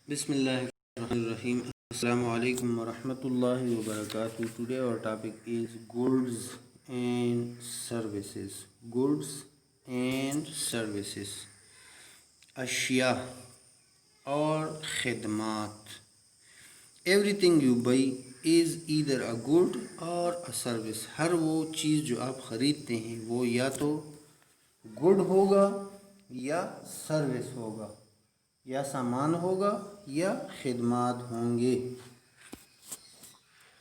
بسم اللہ الرحمن الرحیم. السلام علیکم ورحمۃ اللہ وبرکاتہ. Today our topic is goods and services. Goods and services. اشیاء اور خدمات. Everything you buy is either a good or a service. ہر وہ چیز جو آپ خریدتے ہیں وہ یا تو گڈ ہوگا یا سروس ہوگا، یا سامان ہوگا یا خدمات ہوں گے.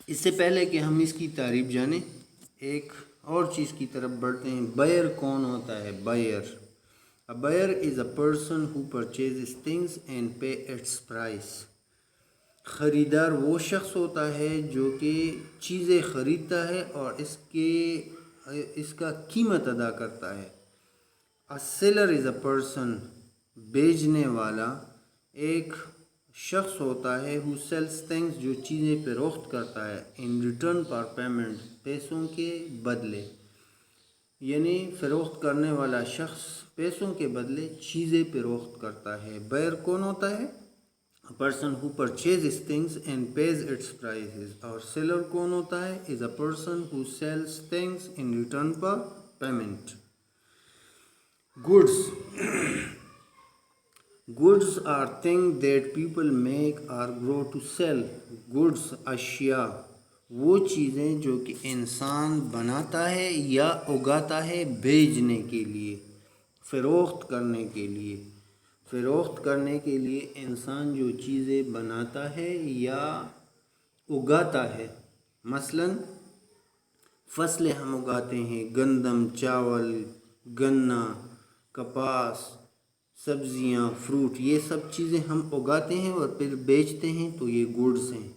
اس سے پہلے کہ ہم اس کی تعریف جانیں ایک اور چیز کی طرف بڑھتے ہیں. بائر کون ہوتا ہے؟ Buyer. A buyer is a person who purchases things and pay its price. خریدار وہ شخص ہوتا ہے جو کہ چیزیں خریدتا ہے اور اس کا قیمت ادا کرتا ہے. A seller is a person. بیچنے والا ایک شخص ہوتا ہے who sells things جو چیزیں فروخت کرتا ہے in return for payment پیسوں کے بدلے. یعنی فروخت کرنے والا شخص پیسوں کے بدلے چیزیں فروخت کرتا ہے. بائر کون ہوتا ہے؟ A person who purchases things and pays its prices. اور seller کون ہوتا ہے؟ is a person who sells things in return for payment. Goods. Goods are things that people make or grow to sell. Goods اشیاء وہ چیزیں جو کہ انسان بناتا ہے یا اگاتا ہے بیچنے کے لیے، فروخت کرنے کے لیے. فروخت کرنے کے لیے انسان جو چیزیں بناتا ہے یا اگاتا ہے. مثلا فصلیں ہم اگاتے ہیں، گندم، چاول، گنا، کپاس، سبزیاں، فروٹ، یہ سب چیزیں ہم اگاتے ہیں اور پھر بیچتے ہیں تو یہ گوڈس ہیں.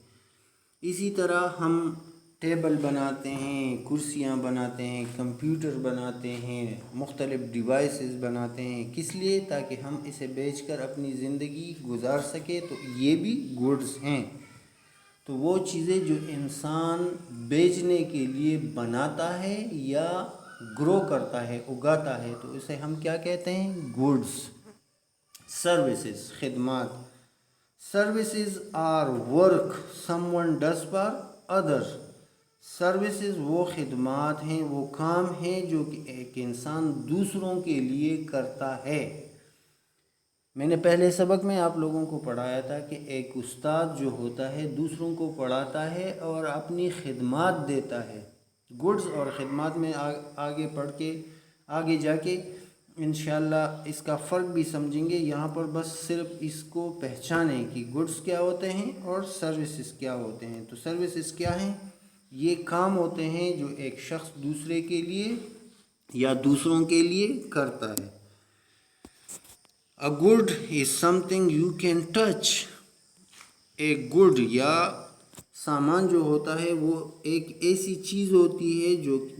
اسی طرح ہم ٹیبل بناتے ہیں، کرسیاں بناتے ہیں، کمپیوٹر بناتے ہیں، مختلف ڈیوائسز بناتے ہیں. کس لیے؟ تاکہ ہم اسے بیچ کر اپنی زندگی گزار سکے. تو یہ بھی گوڈس ہیں. تو وہ چیزیں جو انسان بیچنے کے لیے بناتا ہے یا گرو کرتا ہے، اگاتا ہے، تو اسے ہم کیا کہتے ہیں؟ گوڈس. سروسز خدمات. Services are work some one does for other. Services وہ خدمات ہیں، وہ کام ہیں جو کہ ایک انسان دوسروں کے لیے کرتا ہے. میں نے پہلے سبق میں آپ لوگوں کو پڑھایا تھا کہ ایک استاد جو ہوتا ہے دوسروں کو پڑھاتا ہے اور اپنی خدمات دیتا ہے. گڈز اور خدمات میں آگے پڑھ کے آگے جا کے انشاءاللہ اس کا فرق بھی سمجھیں گے. یہاں پر بس صرف اس کو پہچانیں کہ گڈز کیا ہوتے ہیں اور سروسز کیا ہوتے ہیں. تو سروسز کیا ہیں؟ یہ کام ہوتے ہیں جو ایک شخص دوسرے کے لیے یا دوسروں کے لیے کرتا ہے. A good is something you can touch. ایک گڈ یا سامان جو ہوتا ہے وہ ایک ایسی چیز ہوتی ہے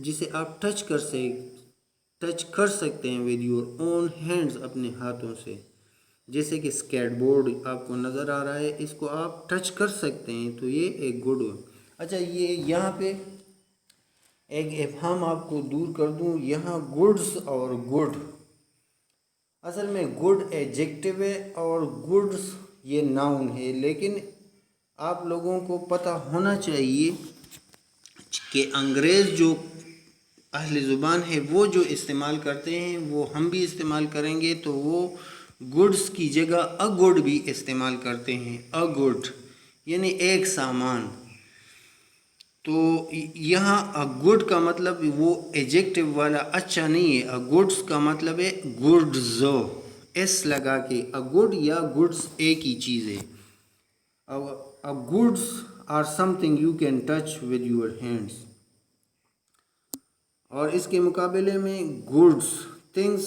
جسے آپ ٹچ کر سکتے ہیں with your own hands اپنے ہاتھوں سے. جیسے کہ اسکیٹ بورڈ آپ کو نظر آ رہا ہے، اس کو آپ ٹچ کر سکتے ہیں تو یہ ایک گڈ ہو. اچھا، یہ یہاں پہ ایک ابہام آپ کو دور کر دوں. یہاں گڈس اور گڈ اصل میں گڈ ایڈجیکٹو ہے اور گڈس یہ ناؤن ہے. لیکن آپ لوگوں کو پتہ ہونا چاہیے کہ انگریز جو اہل زبان ہے وہ جو استعمال کرتے ہیں وہ ہم بھی استعمال کریں گے. تو وہ گڈس کی جگہ اے گڈ بھی استعمال کرتے ہیں. اے گڈ یعنی ایک سامان. تو یہاں اے گڈ کا مطلب وہ ایڈجیکٹو والا اچھا نہیں ہے. اے گڈس کا مطلب ہے گڈز، ایس لگا کے. اے گڈ یا گڈس ایک ہی چیز ہے. A goods are something you can touch with your hands. اور اس کے مقابلے میں goods things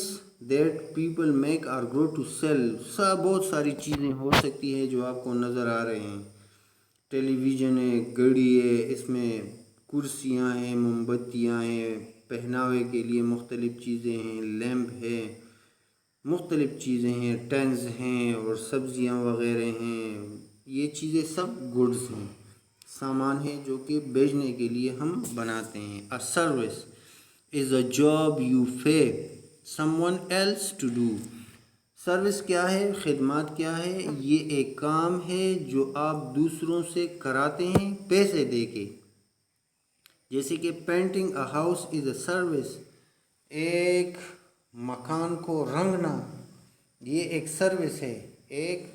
that people make or grow to sell. بہت ساری چیزیں ہو سکتی ہیں جو آپ کو نظر آ رہے ہیں. ٹیلی ویژن ہے، گھڑی ہے، اس میں کرسیاں ہیں، موم بتیاں ہیں، پہناوے کے لیے مختلف چیزیں ہیں، لیمپ ہے، مختلف چیزیں ہیں، ٹینز ہیں اور سبزیاں وغیرہ ہیں. یہ چیزیں سب گڈس ہیں، سامان ہیں جو کہ بیچنے کے لیے ہم بناتے ہیں. A service is a job you pay someone else to do. Service کیا ہے؟ خدمات کیا ہے؟ یہ ایک کام ہے جو آپ دوسروں سے کراتے ہیں پیسے دے کے. جیسے کہ painting a house is a service, ایک مکان کو رنگنا یہ ایک سروس ہے. ایک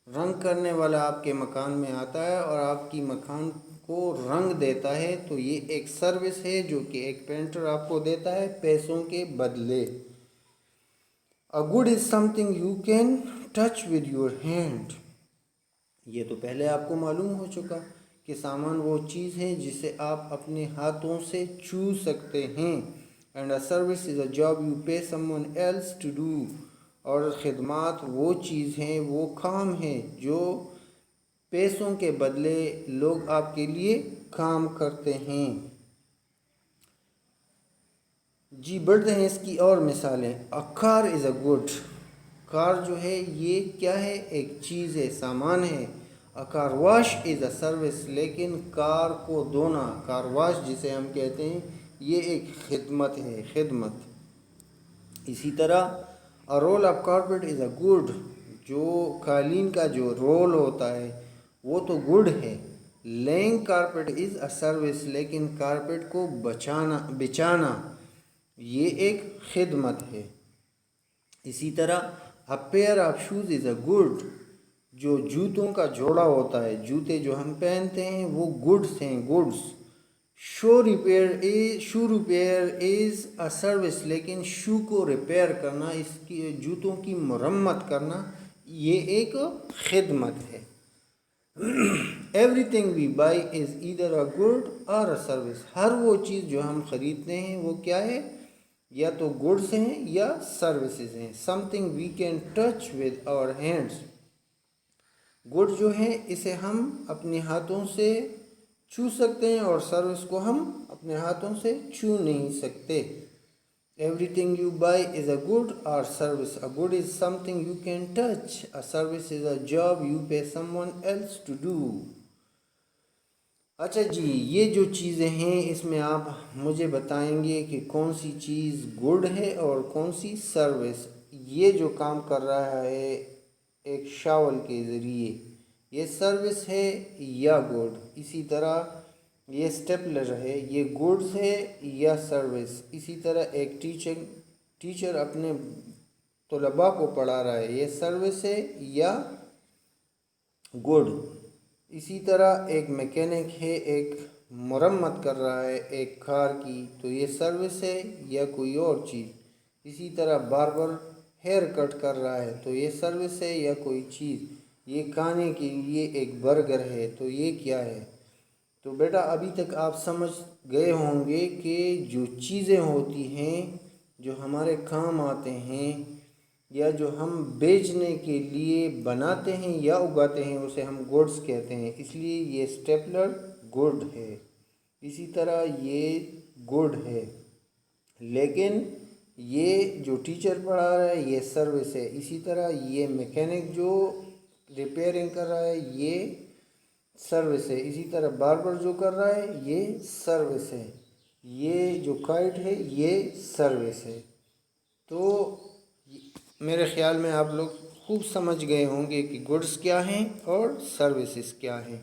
رنگ کرنے والا آپ کے مکان میں آتا ہے اور آپ کی مکان کو رنگ دیتا ہے، تو یہ ایک سروس ہے جو کہ ایک پینٹر آپ کو دیتا ہے پیسوں کے بدلے. A good is something you can touch with your hand. یہ تو پہلے آپ کو معلوم ہو چکا کہ سامان وہ چیز ہے جسے آپ اپنے ہاتھوں سے چھو سکتے ہیں. And a service is a job you pay someone else to do. اور خدمات وہ چیز ہیں، وہ کام ہیں جو پیسوں کے بدلے لوگ آپ کے لیے کام کرتے ہیں. جی بڑھتے ہیں اس کی اور مثالیں. A car is a good. کار جو ہے یہ کیا ہے؟ ایک چیز ہے، سامان ہے. A car wash is a service. لیکن کار کو دھونا، کار واش جسے ہم کہتے ہیں، یہ ایک خدمت ہے، خدمت. اسی طرح a roll of carpet is a good. جو قالین کا جو رول ہوتا ہے وہ تو گڈ ہے. laying carpet is a service. لیکن کارپیٹ کو بچانا یہ ایک خدمت ہے. اسی طرح a pair of shoes is a good. جو جوتوں کا جوڑا ہوتا ہے، جوتے جو ہم پہنتے ہیں وہ گڈس ہیں، goods. Show repair is a service. لیکن شو کو ریپیئر کرنا، اس کی جوتوں کی مرمت کرنا یہ ایک خدمت ہے. Everything we buy is either a good or a service. ہر وہ چیز جو ہم خریدتے ہیں وہ کیا ہے؟ یا تو گڈس ہیں یا سروسز ہیں. Something we can touch with our hands. Good جو ہے اسے ہم اپنے ہاتھوں سے چھو سکتے ہیں اور سروس کو ہم اپنے ہاتھوں سے چھو نہیں سکتے. Everything you buy is a good or service. A good is something you can touch. A service is a job you pay someone else to do. اچھا جی، یہ جو چیزیں ہیں اس میں آپ مجھے بتائیں گے کہ کون سی چیز گڈ ہے اور کون سی سروس. یہ جو کام کر رہا ہے ایک شاول کے ذریعے، یہ سروس ہے یا گڈ. اسی طرح یہ سٹیپلر ہے، یہ گڈس ہے یا سروس. اسی طرح ایک ٹیچر اپنے طلباء کو پڑھا رہا ہے، یہ سروس ہے یا گڈ. اسی طرح ایک میکینک ہے، ایک مرمت کر رہا ہے ایک کار کی، تو یہ سروس ہے یا کوئی اور چیز. اسی طرح باربر ہیئر کٹ کر رہا ہے، تو یہ سروس ہے یا کوئی چیز. یہ کھانے کے لیے ایک برگر ہے، تو یہ کیا ہے؟ تو بیٹا ابھی تک آپ سمجھ گئے ہوں گے کہ جو چیزیں ہوتی ہیں جو ہمارے کام آتے ہیں یا جو ہم بیچنے کے لیے بناتے ہیں یا اگاتے ہیں اسے ہم گڈس کہتے ہیں. اس لیے یہ سٹیپلر گڈ ہے. اسی طرح یہ گڈ ہے. لیکن یہ جو ٹیچر پڑھا رہا ہے یہ سروس ہے. اسی طرح یہ میکینک جو ریپیئرنگ کر رہا ہے یہ سروس ہے. اسی طرح باربر جو کر رہا ہے یہ سروس ہے. یہ جو کائٹ ہے یہ سروس ہے. تو میرے خیال میں آپ لوگ خوب سمجھ گئے ہوں گے کہ گڈس کیا ہیں اور سروسز کیا ہیں.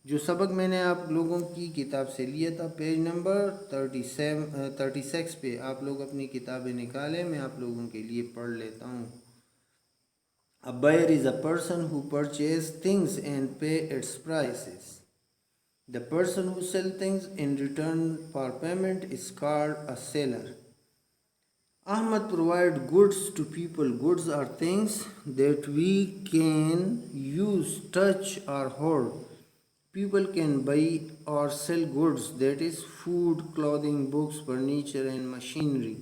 جو سبق میں نے آپ لوگوں کی کتاب سے لیا تھا پیج نمبر 36 پہ، آپ لوگ اپنی کتابیں نکالیں، میں آپ لوگوں کے لیے پڑھ لیتا ہوں. A buyer is a person who purchases things and pay its prices. The person who sells things in return for payment is called a seller. Ahmad provides goods to people. Goods are things that we can use, touch or hold. People can buy or sell goods, that is food, clothing, books, furniture and machinery.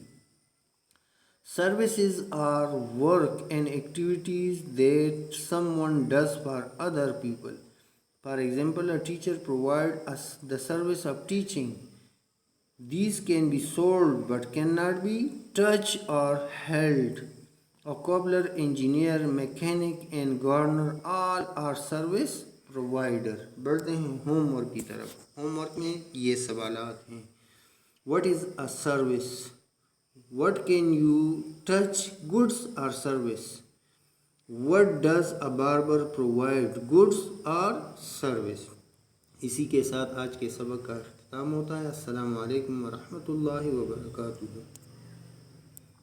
Services are work and activities that someone does for other people. For example, a teacher provides us the service of teaching. These can be sold but cannot be touched or held. A cobbler, engineer, mechanic and gardener all are service provider. بڑھتے ہیں home work کی طرف. Home work میں یہ سوالات ہیں. What is a service? What can you touch, goods or service? What does a barber provide, goods or service؟ اسی کے ساتھ آج کے سبق کا اختتام ہوتا ہے۔ السلام علیکم ورحمۃ اللہ وبرکاتہ۔